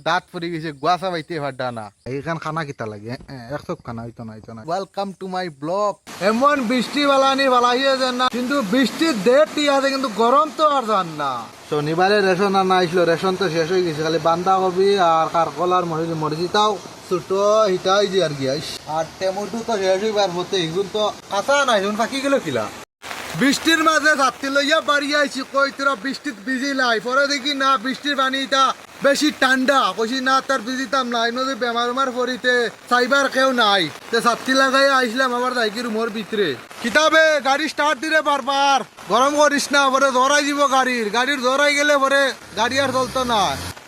দাঁত পড়ে গেছে গুয়াশা পাইতে পারডা না এইখান খানা কিতা লাগে একশো খানা হইতো না ওয়েলকাম টু মাই ব্লগ। এমন বৃষ্টি বালানি বালাইয়ে যান না, কিন্তু বৃষ্টির দেড়টি আছে কিন্তু গরম তো আর যান না। শনিবারে রেশন আনা আসলো, রেশন তো শেষ হয়ে গেছে, খালি বান্ধাকপি আর কারকল আর মরিচিটাও ছোট হিটাই যে আর গিয়াস আর টেমোটো তো শেষ হইবার মতো এগুলো তো কাঁচা নাই, এখন ফাঁকি গেল কিলা। বৃষ্টির মাঝে ছাত্রী লইয়া বাড়ি আইছি, কই তোরা বৃষ্টিত ভিজিলাই, পরে দেখি না বৃষ্টির পানিটা বেশি ঠান্ডা, কইছি না তার ভিজিতাম না, নদী বেমার উমার পড়িতে চাইবার কেউ নাই, তে ছাত্রী লাগাই আইসলাম আবার যাইকি রুমের ভিতরে। কিতাবে গাড়ি স্টার্ট দিলে বারবার গরম করিস না, পরে ধরাই দিব গাড়ির ধরাই গেলে পরে গাড়ি আর চলতো না।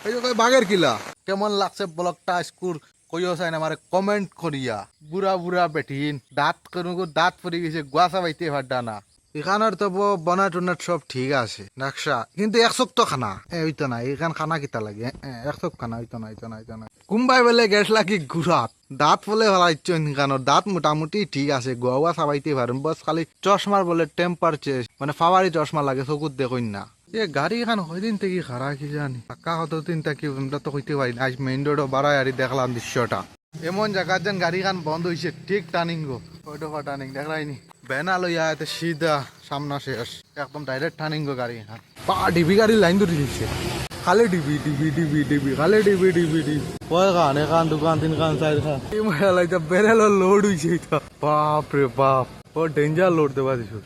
এই যে বাঘের কিলা কেমন লাগছে ব্লগটা স্কুল কইও চাই না আমারে কমেন্ট করিয়া। বুড়া বুড়া বেঠিন দাঁত দাঁত পড়ে গেছে গুয়াশা পাইতে পারডা না। এখানের তো বনা টনাট সব ঠিক আছে নকশা, কিন্তু একশো তো খানা হইতো না। এখান খানা কিতা লাগে একশো খানা হইতো না। কুম্বাই বলে গ্যাস লাগি ঘুরাত দাঁত বলে ভালাইছ এখানোর দাঁত মোটামুটি ঠিক আছে, গোয়া সাবাইতে পারেন, বস খালি চশমার বলে টেম্পার চেঞ্জ মানে ফাওয়ারি চশমা লাগে, চকুত দেখুন না। এ গাড়ি এখান কয়দিন থেকে খারা কি জানি, পাক্কা কতদিন থেকে আমরা তো কইতে পারি না। আজ মেইন রোডও বাড়াই আর দেখলাম দৃশ্যটা, এমন জায়গা যেন গাড়ি খান বন্ধ হয়েছে, ঠিক টার্নিং গো ওইটা টার্নিং দেখাইনি বেনা লইয়া সিধা সামনা শেষ একদম ডাইরেক্ট টার্নিং গো গাড়ি খান পা ডিবি গাড়ি লাইন ধরে দিচ্ছে, খালি ডিবি খালি ডিবি কয় খান এখান দুকান তিন খান চার খান বেরেল লোড হয়েছে, বাপ রে বাপ ও ডেঞ্জার লোড দেবা দিছো।